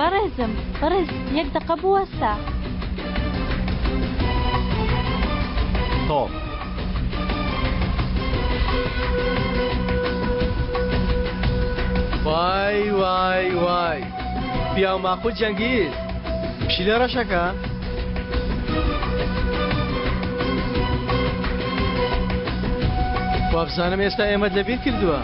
بەڕێزم بەڕێز یەک دقە بوەستە. تۆ وای وای وای پیاو ماخود جەنگیز پشی لە ڕەشەکە. وابزانم ئێستا ئێمەت لەبیر کردووە.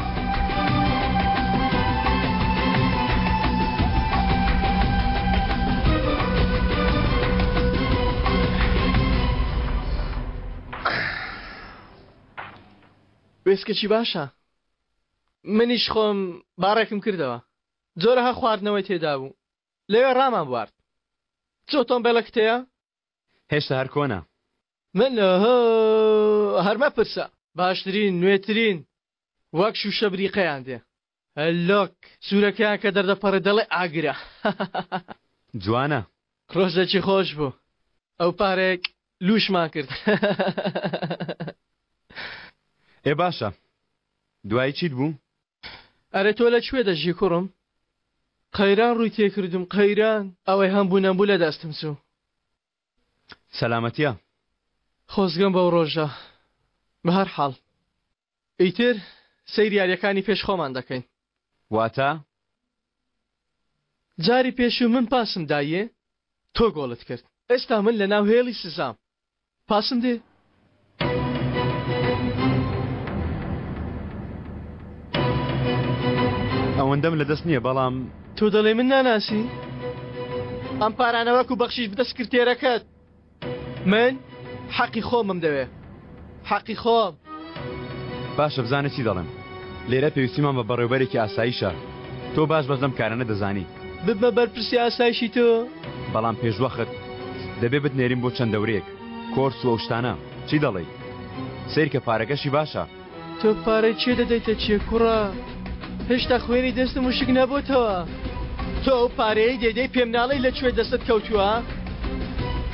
وێسکەچی باشە؟ منیش خۆم باڕێکم کردەوە. جۆرەها خواردنەوەی تێدا بوو. لەوێ ڕامان بوارد. چۆ تۆمبێلەکت هەیە؟ هێشتا هەر کۆنا. من هەرمە پرسە. باشترین نوێترین وەک شوشە بریقەیان دێ. هەلۆک سوورەکەیان کە دەردەپەڕێ دەڵێ ئاگرە. جوانە. ڕۆژێکی خۆش بوو. ئەو پارێک لوشمان کرد. ئێ باشە. دوایی چیت بوو؟ ئەرێ تۆ لەکوێ دەژی کوڕم؟ قەیران ڕووی تێکردم قەیران ئەوەی هەمبوو نەبوو لە دەستم چوو. سەلامەتیە؟ خۆزگەم بەو ڕۆژە. بە هەر حاڵ ئیتر سەیری یاریەکانی پێش خۆمان دەکەین. واتە؟ جاری پێشوو من پاسم دایێ تۆ گۆڵت کرد. ئێستا من لە ناو هێڵی سزام. پاسم دێ؟ ئەوەندەم لەدەست نییە بەڵام تۆ دەڵێ من ناناسی؟ ئەم پارانەوەک و بەخشیش بدە سکرتێرەکەت. من حەقی خۆمم دەوێ. حەقی خۆم. باشە بزانێت چی دەڵێم. لێرە پێویستیمان بە بەڕێوەبەرێکی ئاساییشە. تۆ باش بەس لەم کارانە دەزانی. ببمە بەرپرسی ئاسایشی تۆ. بەڵام پێشوەخت دەبێ بتنێرین بۆ چەند دەورێک کۆرس و ئەو شتانە. چی دەڵێ؟ سیر کە پارەکەشی باشە. تۆ پارەی چێ دەدەیتە چێ کوڕە؟ هێشتا خوێنی دەستم وشک نەبووتەوە. تۆ ئەو پارەیەی دێدەی پێم ناڵی لەکوێ دەستت کەوتووە؟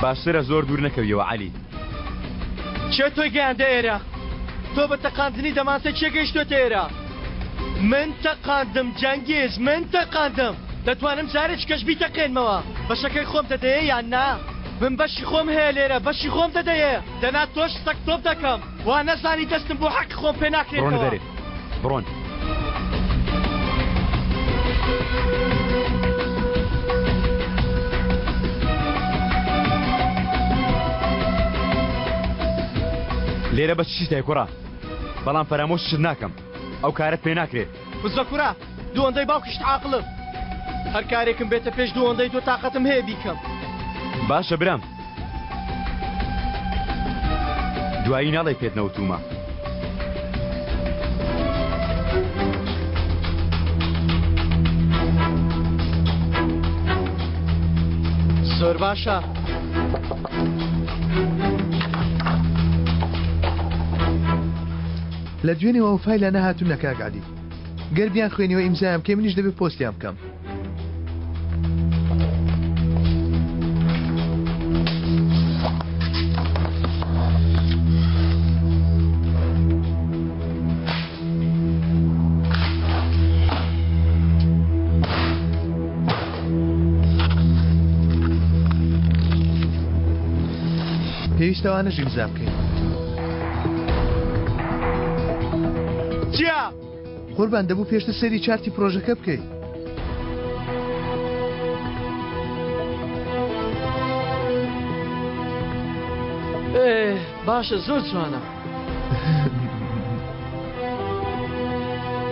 باشترە زۆر دوور نەکەویەوە عەلی. چێ تۆی گەیاندە ئێرە؟ تۆ بە تەقاندنی دەمانچە چێ گەیشتۆتە ئێرە؟ من تەقاندم جەنگیز، من تەقاندم. دەتوانم جارێک کەش بیتەقێنمەوە. بەشەکەی خۆم دەدەیە یان نا؟ من بەشی خۆم هەیە لێرە، بەشی خۆم دەدەیە. دەنا تۆش سەک تۆپ دەکەم. وا نەزانی دەستم بۆ حەق خۆم پێ ناکرێتەوە. بڕۆن دەرێ. بڕۆن. لێرە بە چی تای کوڕە؟ بەڵام فەرامۆشت ناکەم. ئەو کارت پێ ناکرێت. بزە کوڕە دووەندەی باوکیشت عاقڵم. هەر کارێکم بێتە پێش دووەندەی تۆ تااقەتم هەیە بیکەم. باشە برام. دوایی ناڵێ پێت نەوتومە. زۆر باشە. لە دوێنێەوە ئەو فایلە نەهاتوو نەکاگادی. گەربیان خوێنیەوە ئیمزایم کێ منیش دەبێت پۆستیان بکەم. پێویستەوانەش ئیمزا بکەین. چیا؟ قوربان دەبوو پێشتر سەری چارتی پرۆژەکە بکەیت. باشە زۆر جوانە.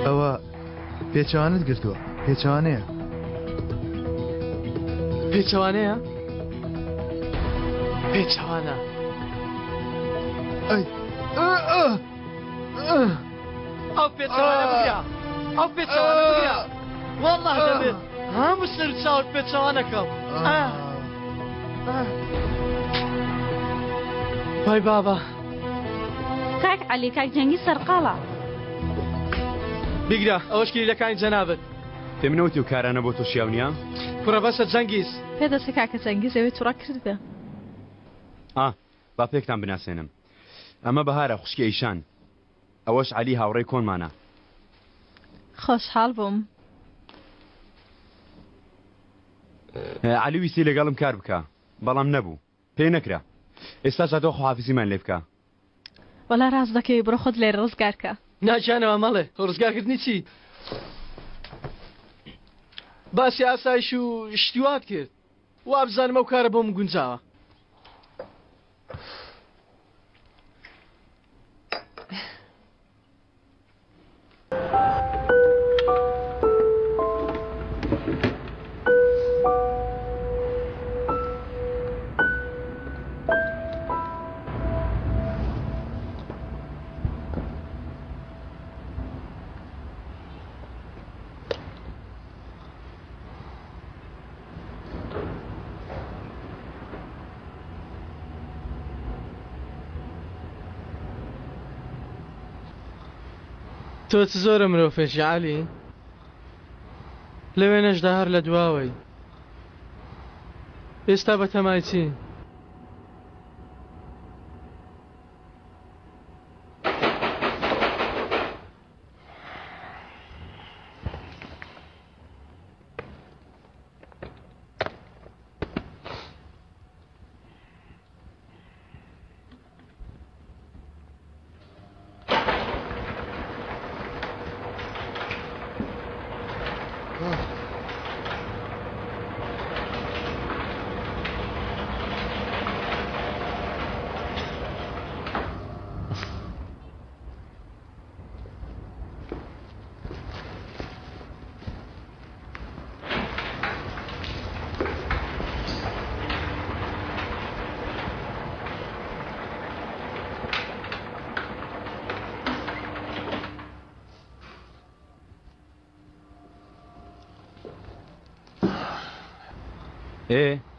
ئەوە پێچەوانت گرتووە. پێچەوانەیە. پێچەوانەیە؟ پێچەوانە. ئەی ئەو پێچەوانە بگرە. ئەو پێچەوانە بگرە. وەڵڵا دەبێت هەموو سەر و چاوت پێچەوانەکەم. وای بابا. کاک عەلی کاک جەنگی سەرقاڵە. بیگرە ئەوەش کلیلەکانی جەنابەت. پێم نەوتی و کارانە بۆ تۆ شیاو نییە؟ کوڕە بەسە جەنگیز. پێدەچێ کاکە جەنگیز ئەوێ تووڕە کردبێ. با پێکتان بناسێنم. ئەمە بەهارە خوشکی ئەیشان. ئەوەش عەلی هاوڕێی کۆنمانە. خۆشحاڵ بووم. علی ویسی لەگەڵم کار بکە بەڵام نەبوو پێی نەکرا ئێستا چاتۆ خۆحافیزیمان لێ بکە وەڵا ڕاست دەکەوی بڕۆ خۆت لێرە ڕزگارکە ناچانەوە مەڵێ ڕزگارکردنی چی باسی ئاسایش و شتیوات کرد وا بزانم ئەو کارە بۆم گونجاوە تۆ چ زۆرە مرۆڤێکی عالی لەوێ نەشدا هەر لە دواوەی ئێستا بە تەمای چی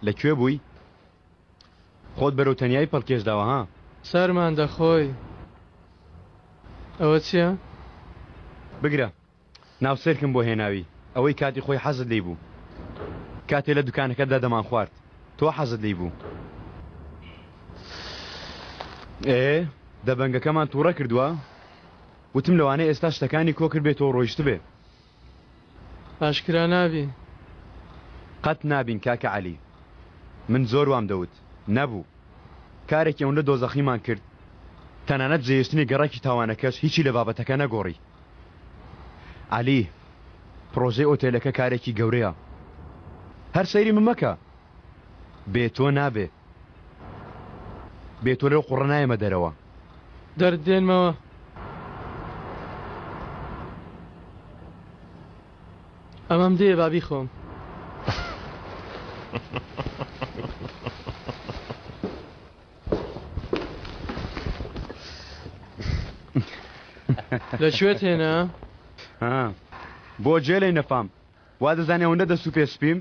لەکوێ بووی خۆت بەرەو تەنیایی پەڵکێشداوە ها سەرمان دەخۆی ئەوە چییە بگرە ناوسێرکم بۆ هێناوی ئەوەی کاتی خۆی حەزت لێی بوو کاتێ لە دوکانەکەتدا دەمان خوارد تۆ حەزت لێی بوو دەبەنگەکەمان تووڕە کردووە وتم لەوانەیە ئێستا شتەکانی کۆ کرد بێتەوە ڕۆیشت بێ ئاشکرا نابی قەت نابین کاکە عەلی من زۆر وام دەوت نەبوو کارێکی ئەوەندە دۆزەخیمان کرد تەنانەت جێهێشتنی گەڕەکی تاوانەکەش هیچی لە بابەتەکە نەگۆڕی عەلی پرۆژەی ئۆتێلەکە کارێکی گەورەیە هەر سەیری من مەکە بێ تۆ نابێ بێ تۆ لەو قوڕە نایەمە دەرەوە دەردێنمەوە ئەمەم دێ بابی خۆم لەکوێت هێنا بۆ جێلەی نەفام وا دەزانێ ئەوەندە دەست و پێسپیم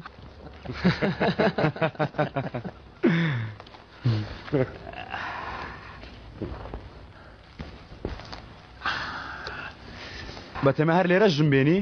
بەتەمە هەر لێرە ژم بێنی